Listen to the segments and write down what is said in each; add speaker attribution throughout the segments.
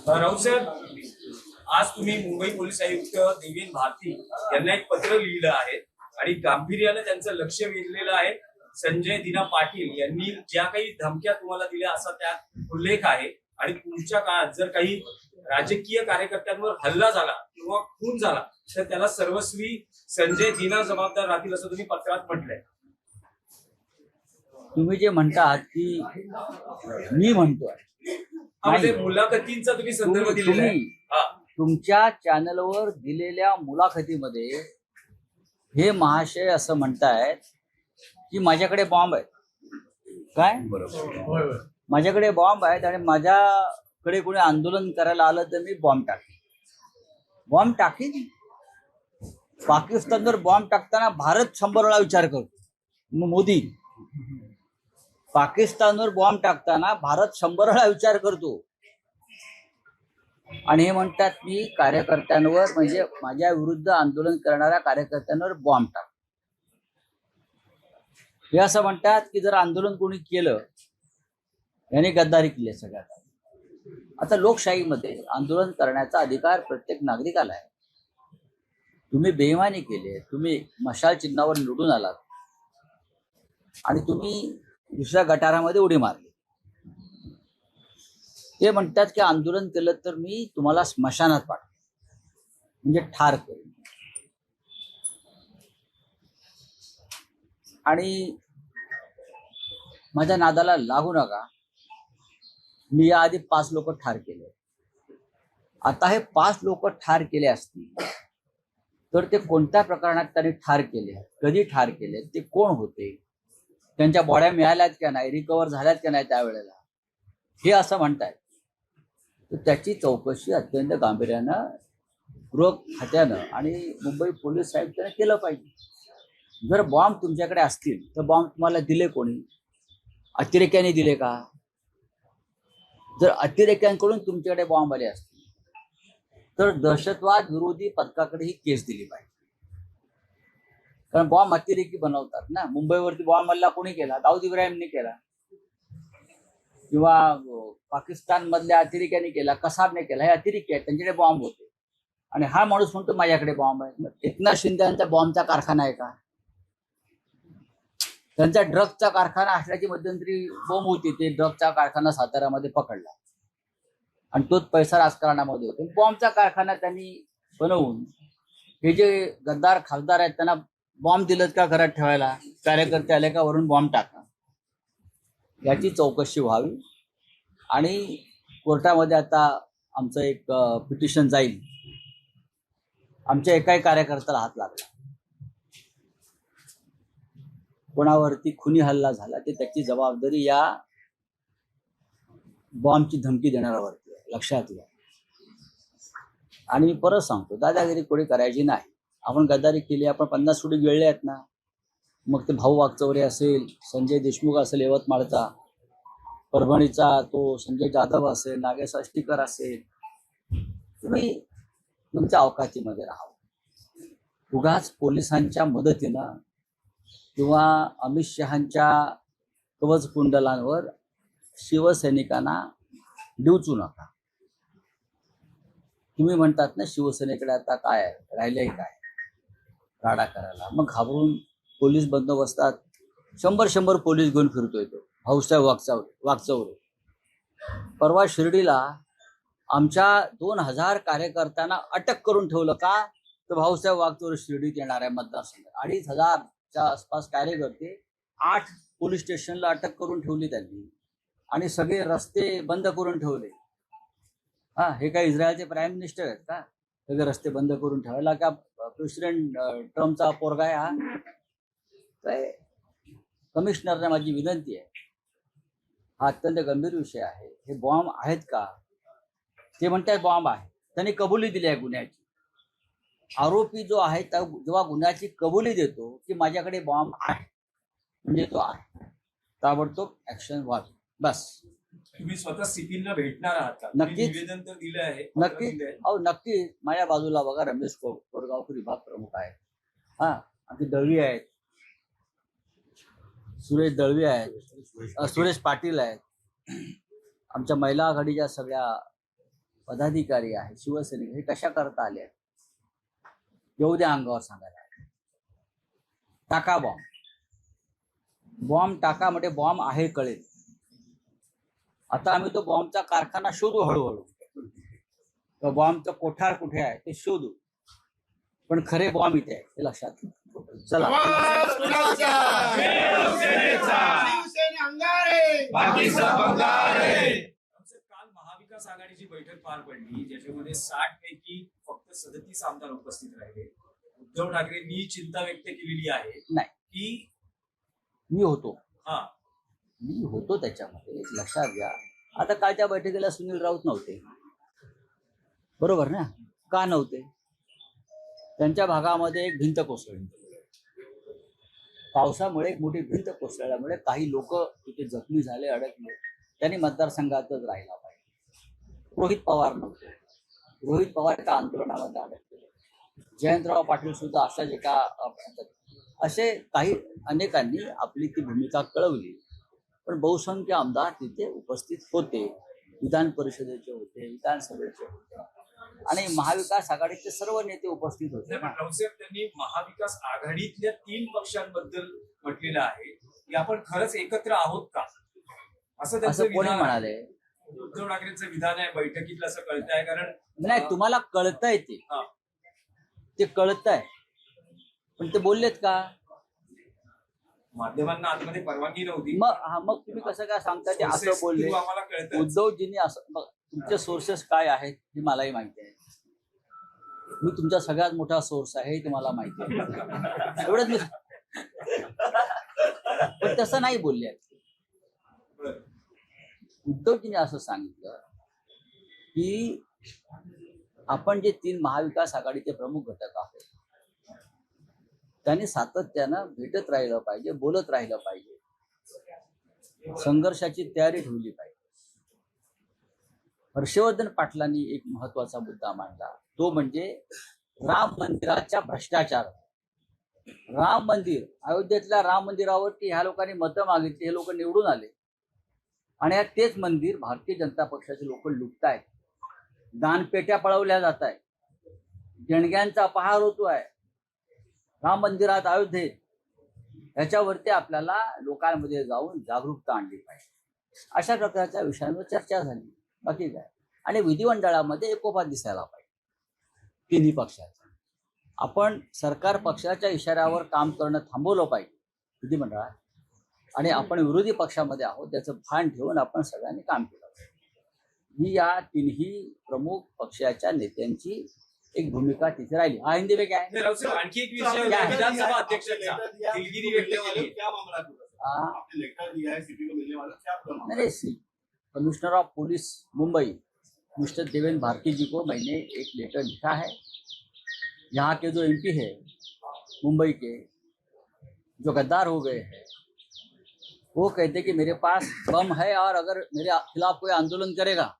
Speaker 1: राऊत साहेब, आज तुम्ही मुंबई पोलीस आयुक्त देवेंद्र भारती यांना एक पत्र लिहिलं आहे आणि गांभीर्याने त्यांचं लक्ष वेधलेलं आहे. संजय दीना पाटील यांनी ज्या काही धमक्या तुम्हाला दिल्या असा त्यात उल्लेख आहे आणि पुढच्या काळात जर काही राजकीय कार्यकर्त्यांवर हल्ला झाला किंवा खून झाला तर त्याला सर्वस्वी संजय दीना जबाबदार राहतील असं तुम्ही पत्रात म्हटलंय.
Speaker 2: तुम्ही जे म्हणतात की मी म्हणतोय,
Speaker 1: म्हणजे मुलाखतींचा तुम्ही संदर्भ दिलेला आहे.
Speaker 2: तुमच्या चॅनलवर दिलेल्या मुलाखतीमध्ये हे महाशय असं म्हणतायत की माझ्याकडे बॉम्ब आहेत. काय?
Speaker 1: बरोबर.
Speaker 2: माझ्याकडे बॉम्ब आहेत आणि माझ्याकडे कोणी आंदोलन करायला आलं तर मी बॉम्ब टाकीन. पाकिस्तानवर बॉम्ब टाकताना भारत 100 वेळा विचार करतो. मग मोदी पाकिस्तानवर बॉम्ब टाकताना भारत 100 वेळा विचार करतो आणि हे म्हणतात की कार्यकर्त्यांवर, म्हणजे माझ्या विरुद्ध आंदोलन करणाऱ्या कार्यकर्त्यांवर बॉम्ब टाक. हे असं म्हणतात की जर आंदोलन कोणी केलं याने गद्दारी केली आहे सगळ्यात. आता लोकशाहीमध्ये आंदोलन करण्याचा अधिकार प्रत्येक नागरिकाला आहे. तुम्ही बेईमानी केली, तुम्ही मशाल चिन्हावर निवडून आलात आणि तुम्ही दुसऱ्या गटारामध्ये उडी मारली. ते म्हणतात की आंदोलन केलं तर मी तुम्हाला स्मशानात पाठवेन, म्हणजे ठार करेन. आणि माझ्या नादाला लागू नका. मी याआधी 5 लोक ठार केले. आता हे 5 लोक ठार केले असतील तर ते कोणत्या प्रकरणात त्यांनी ठार केले, कधी ठार केले, ते कोण होते, त्यांच्या बॉड्या मिळाल्यात का नाही, रिकवर झाल्यात का नाही त्यावेळेला, हे असं म्हणतायत. तर त्याची चौकशी अत्यंत गांभीर्यानं गृह खात्यानं आणि मुंबई पोलीस आयुक्तांनी केलं पाहिजे. जर बॉम्ब तुमच्याकडे असतील तर बॉम्ब तुम्हाला दिले कोणी? अतिरेक्याने दिले का? जर अतिरेक्यांकडून तुमच्याकडे बॉम्ब आले असतील तर दहशतवाद विरोधी पथकाकडे ही केस दिली पाहिजे. कारण बॉम्ब अतिरेकी बनवतात ना. मुंबईवरती बॉम्ब हल्ला कोणी केला? दाऊद इब्राहिमने केला किंवा पाकिस्तान मधल्या अतिरेक्याने केला, कसाबने केला. हे अतिरेकी आहेत, त्यांच्याकडे बॉम्ब होते आणि हा माणूस म्हणतो माझ्याकडे बॉम्ब आहे. एकनाथ शिंदे यांचा बॉम्बचा कारखाना आहे का? त्यांचा ड्रग्सचा कारखाना असल्याची मध्यंतरी बोंब होती. ते ड्रग्सचा कारखाना साताऱ्यामध्ये पकडला आणि तोच पैसा राजकारणामध्ये होतो. बॉम्बचा कारखाना त्यांनी बनवून हे जे गद्दार खासदार आहेत त्यांना बॉम्ब दिलं का घरात ठेवायला? कार्यकर्ते आले का वरून बॉम्ब टाका. याची चौकशी व्हावी आणि कोर्टामध्ये आता आमचं एक पिटिशन जाईल. आमच्या एकाही कार्यकर्त्याला हात लागला, कोणावरती खुनी हल्ला झाला ते त्याची जबाबदारी या बॉम्बची धमकी देणाऱ्यावरती आहे, लक्षात घ्या. आणि मी परत सांगतो, दादागिरी कोणी करायची नाही. आपण गद्दारी केली, आपण 50 कोटी गिळले आहेत ना. मग ते भाऊ वागचौरे असेल, संजय देशमुख असेल यवतमाळचा, परभणीचा तो संजय जाधव असेल, नागेश अष्टीकर असेल, तुम्ही तुमच्या अवकाशीमध्ये राहा. उगाच पोलिसांच्या मदतीनं किंवा अमित शहांच्या कवच कुंडलांवर शिवसैनिकांना डिवचू नका. तुम्ही म्हणतात ना शिवसेनेकडे आता काय आहे, राहिलंय काय राडा करायला. मग घाबरून पोलीस बंदोबस्तात 100 पोलीस घेऊन फिरतोय तो भाऊसाहेब वागचौरे. परवा शिर्डीला आमच्या 2000 कार्यकर्त्यांना अटक करून ठेवलं का? तर भाऊसाहेब वागचौरे शिर्डीत येणार आहे मतदारसंघात. 2500च्या आसपास कार्यकर्ते 8 पोलीस स्टेशनला अटक करून ठेवली त्यांनी आणि सगळे रस्ते बंद करून ठेवले. हे काय इस्रायलचे प्राईम मिनिस्टर आहेत का? सगळे रस्ते बंद करून ठेवायला का प्रेसिडेंट ट्रम्पचा पोरगा आहे हा? काय कमिशनरने माझी विनंती आहे, हा अत्यंत गंभीर विषय आहे. हे बॉम्ब आहेत का? ते म्हणतात बॉम्ब आहे. त्यांनी कबुली दिली आहे गुन्ह्याची. आरोपी जो आहे त्या जेव्हा गुन्ह्याची कबुली देतो की माझ्याकडे बॉम्ब आहे म्हणजे तो आहे, ताबडतोब ऍक्शन व्हावी. बस.
Speaker 1: तुम्ही स्वतः सिपींना भेटणार आहात का?
Speaker 2: नक्कीच.
Speaker 1: निवेदन तर दिलं आहे.
Speaker 2: नक्की. अहो नक्की. माझ्या बाजूला बघा रमेश कोरगावकर विभाग प्रमुख आहेत, आमचे दळवी आहेत, सुरेश दळवी आहेत, सुरेश पाटील आहेत, आमच्या महिला आघाडीच्या सगळ्या पदाधिकारी आहेत, शिवसैनिक हे कशा करता आले आहेत? येऊ द्या अंगावर सांगायला. टाका बॉम्ब, बॉम्ब टाका म्हणजे बॉम्ब आहे कळेल. आता आम्ही तो बॉम्बचा कारखाना शोधू हळूहळू, तो बॉम्बचं कोठार कुठे आहे ते शोधू, पण खरे बॉम्ब इथे आहे हे लक्षात घ्या. चला
Speaker 1: काल महाविकास आघाडीची बैठक पार पडली, ज्याच्यामध्ये 60 पैकी फक्त 37 आमदार उपस्थित राहिले. उद्धव ठाकरेंनी चिंता व्यक्त केलेली आहे
Speaker 2: नाही,
Speaker 1: की
Speaker 2: मी होतो
Speaker 1: हा
Speaker 2: त्याच्यामध्ये, लक्षात घ्या. आता कालच्या बैठकीला सुनील राऊत नव्हते, बरोबर ना? का नव्हते? त्यांच्या भागामध्ये एक भिंत कोसळली, पावसामुळे एक मोठी भिंत कोसळल्यामुळे काही लोक तिथे जखमी झाले, अडकले. त्यांनी मतदारसंघातच राहिला पाहिजे. रोहित पवार नव्हते, रोहित पवार एका आंदोलनामध्ये अडकले. जयंतराव पाटील सुद्धा अशाच एका, असे काही अनेकांनी आपली ती भूमिका कळवली. पण बहुसंख्य आमदार तिथे उपस्थित होते, विधान परिषदेचे होते, विधानसभेचे होते, आणि महाविकास आघाडीचे सर्व नेते उपस्थित होते.
Speaker 1: रावसाहेब, त्यांनी महाविकास आघाडीतल्या 3 पक्षांबद्दल म्हटलेलं आहे की आपण खरंच एकत्र आहोत का, असं त्यांचं
Speaker 2: असं कोणी
Speaker 1: विधान
Speaker 2: म्हणाले?
Speaker 1: आहे. उद्धव ठाकरेंचं विधान आहे बैठकीतलं, असं कळतंय. कारण
Speaker 2: नाही, तुम्हाला कळतंय ते कळतंय, पण ते बोललेत का?
Speaker 1: माध्यमांना आतमध्ये परवानगी नव्हती.
Speaker 2: मग तुम्ही कसं काय सांगता ते असं
Speaker 1: Sources
Speaker 2: बोलले?
Speaker 1: through आम्हाला कळतं.
Speaker 2: उद्धवजींनी असं, मग तुमचे सोर्सेस काय आहेत हे मलाही माहिती आहे. मी तुमचा सगळ्यात मोठा सोर्स आहे हे तुम्हाला माहिती आहे, एवढंच मी. पण तसं नाही बोलले. उद्धवजींनी असं सांगितलं की आपण जे 3 महाविकास आघाडीचे प्रमुख घटक आहोत त्यांनी सातत्यानं भेटत राहिलं पाहिजे, बोलत राहिलं पाहिजे, संघर्षाची तयारी ठेवली पाहिजे. हर्षवर्धन पाटलांनी एक महत्वाचा मुद्दा मांडला, तो म्हणजे राम मंदिराच्या भ्रष्टाचार. राम मंदिर, अयोध्येतल्या राम मंदिरावरती ह्या लोकांनी मतं मागितली, हे लोक निवडून आले, आणि तेच मंदिर भारतीय जनता पक्षाचे लोक लुटतायत. दानपेट्या पळवल्या जात आहेत, देणग्यांचा अपहार होतोय राम मंदिरात, अयोध्येत. याच्यावरती आपल्याला लोकांमध्ये जाऊन जागरूकता आणली पाहिजे. अशा प्रकारच्या विषयांवर चर्चा झाली, बाकी काय. आणि विधिमंडळामध्ये एकोपा दिसायला पाहिजे तिन्ही पक्षाचा. आपण सरकार पक्षाच्या इशाऱ्यावर काम करणं थांबवलं पाहिजे विधिमंडळात, आणि आपण विरोधी पक्षामध्ये आहोत त्याचं भान ठेवून आपण सगळ्यांनी काम केलं पाहिजे. ही या तिन्ही प्रमुख पक्षाच्या नेत्यांची एक भूमिका तिथे राहिली. हा हिंदी में क्या है?
Speaker 1: रावसाहेब, आणखी एक विषय विधानसभा अध्यक्षांचा दिलगिरी व्यक्त केली.
Speaker 2: नहीं, commissioner of police Mumbai mister Devendra Bharti ji को मैंने एक लेटर लिखा है. यहाँ के जो एमपी है मुंबई के, जो गद्दार हो गए हैं, वो कहते कि मेरे पास बम है और अगर मेरे खिलाफ कोई आंदोलन करेगा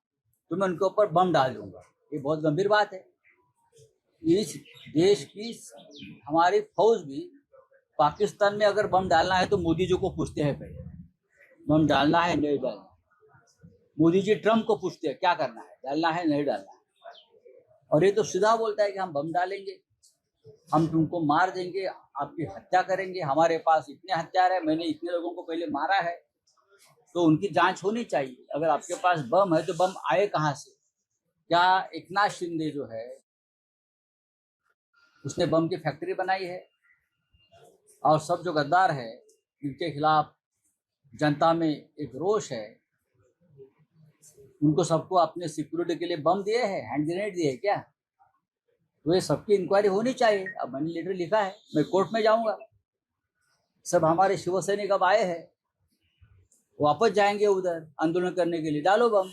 Speaker 2: तो मैं उनके ऊपर बम डाल दूंगा. ये बहुत गंभीर बात है. इस देश की हमारी फौज भी पाकिस्तान में अगर बम डालना है तो मोदी जी को पूछते हैं पहले, बम डालना है नहीं डालना. मोदी जी ट्रम्प को पूछते हैं क्या करना है, डालना है नहीं डालना है. और ये तो सीधा बोलता है कि हम बम डालेंगे, हम तुमको मार देंगे, आपकी हत्या करेंगे, हमारे पास इतने हथियार है, मैंने इतने लोगों को पहले मारा है, तो उनकी जांच होनी चाहिए. अगर आपके पास बम है तो बम आए कहाँ से? क्या एकनाथ शिंदे जो है उसने बम की फैक्ट्री बनाई है? और सब जो गद्दार है इनके खिलाफ जनता में एक रोष है, उनको सबको अपने सिक्योरिटी के लिए बम दिए हैं, हैंड ग्रेनेड दिए हैं क्या? तो ये सबकी इंक्वायरी होनी चाहिए. अब मैंने लेटर लिखा है, मैं कोर्ट में जाऊंगा. सब हमारे शिवसैनिक अब आए हैं, वापस जाएंगे उधर आंदोलन करने के लिए. डालो बम,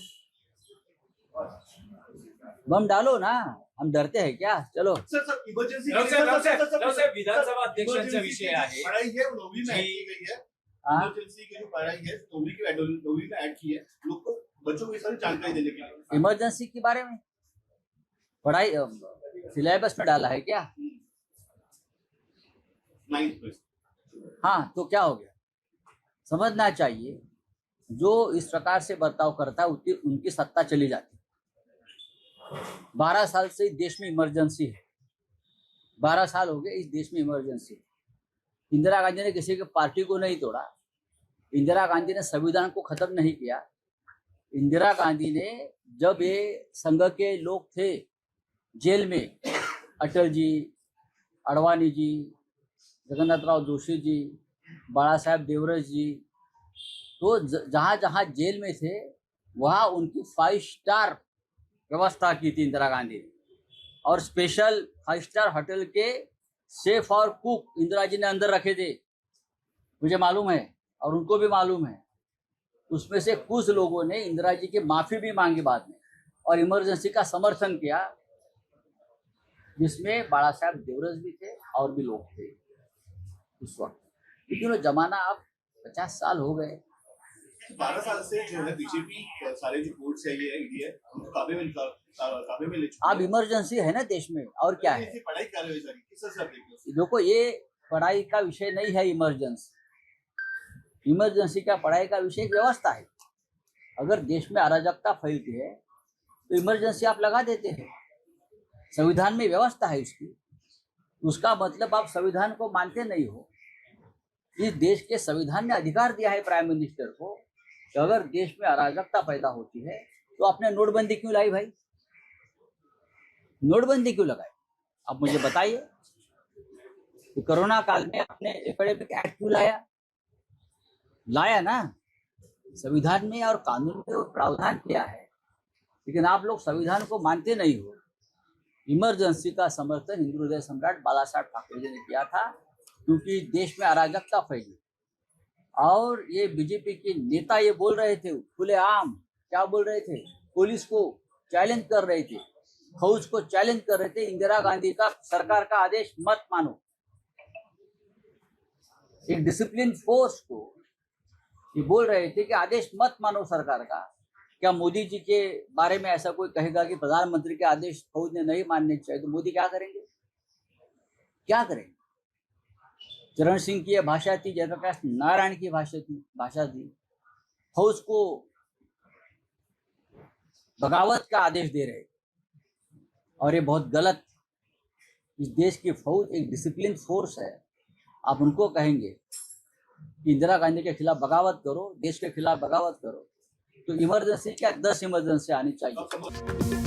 Speaker 2: बम डालो ना, हम डरते हैं क्या? चलो.
Speaker 1: रावसाहेब, विधानसभा अध्यक्षांचा विषय आहे.
Speaker 3: पढ़ाई है, नौवीं में ऐड की गई है. इमरजेंसी की जो पढ़ाई है नौवीं में ऐड की है, लोग को बच्चों को सारी जानकारी देने के लिए.
Speaker 2: इमरजेंसी के बारे में पढ़ाई सिलेबस में डाला है क्या?
Speaker 3: 9th में.
Speaker 2: हाँ, तो क्या हो गया? समझना चाहिए, जो इस प्रकार से बर्ताव करता है उनकी सत्ता चली जाती है. 12 साल से इस देश में इमरजेंसी है। 12 साल हो गए इस देश में इमरजेंसी। इंदिरा गांधी ने किसी की पार्टी को नहीं तोड़ा। इंदिरा गांधी ने संविधान को खत्म नहीं किया। इंदिरा गांधी ने जब ये संघ के लोग थे जेल में, अटल जी, अडवाणी जी, जगन्नाथराव जोशी जी, बाला साहेब देवरस जी, तो जहां जहां जेल में थे वहां उनकी 5 स्टार व्यवस्था की थी इंदिरा गांधी ने। और स्पेशल 5 स्टार होटल के शेफ और कुक इंदिरा जी ने अंदर रखे थे, मुझे मालूम है और उनको भी मालूम है। उसमें से कुछ लोगों ने इंदिरा जी की माफी भी मांगी बाद में और इमरजेंसी का समर्थन किया, जिसमें बाला साहेब देवरस भी थे और भी लोग थे उस वक्त। लेकिन वो जमाना अब 50 साल हो गए।
Speaker 3: 12 साल से जो है बीजेपी सारे जो कोर्ट्स है ये ईडी है उनको काबे में ले चुकी
Speaker 2: अब इमरजेंसी है ना देश में, और क्या है।
Speaker 3: ऐसी पढ़ाई क्या रही सारी किस तरह से आप देखते हो?
Speaker 2: देखो, ये पढ़ाई का विषय नहीं है इमरजेंसी। इमरजेंसी का पढ़ाई का विषय एक व्यवस्था है। अगर देश में अराजकता फैलती है तो इमरजेंसी आप लगा देते हैं। संविधान में व्यवस्था है इसकी। उसका मतलब आप संविधान को मानते नहीं हो। इस देश के संविधान ने अधिकार दिया है प्राइम मिनिस्टर को कि अगर देश में अराजकता पैदा होती है तो आपने नोटबंदी क्यों लाई भाई? नोटबंदी क्यों लगाई? आप मुझे बताइए। तो कोरोना काल में आपने एपिडेमिक एक्ट क्यों लाया? लाया ना, संविधान में और कानून में वो प्रावधान किया है। लेकिन आप लोग संविधान को मानते नहीं हो। इमरजेंसी का समर्थन हिंदू हृदय सम्राट बाला साहेब ठाकरे जी ने किया था, क्योंकि देश में अराजकता फैली। और ये बीजेपी के नेता ये बोल रहे थे खुलेआम, क्या बोल रहे थे? पुलिस को चैलेंज कर रहे थे, फौज को चैलेंज कर रहे थे, इंदिरा गांधी का सरकार का आदेश मत मानो। एक डिसिप्लिन फोर्स को ये बोल रहे थे कि आदेश मत मानो सरकार का। क्या मोदी जी के बारे में ऐसा कोई कहेगा कि प्रधानमंत्री के आदेश फौज ने नहीं मानने चाहिए, तो मोदी क्या करेंगे? क्या करेंगे? चरण सिंह की यह भाषा थी, जयप्रकाश नारायण की भाषा थी। फौज को बगावत का आदेश दे रहे, और ये बहुत गलत। इस देश की फौज एक डिसिप्लिन फोर्स है। आप उनको कहेंगे कि इंदिरा गांधी के खिलाफ बगावत करो, देश के खिलाफ बगावत करो, तो इमरजेंसी क्या 10 इमरजेंसी आनी चाहिए।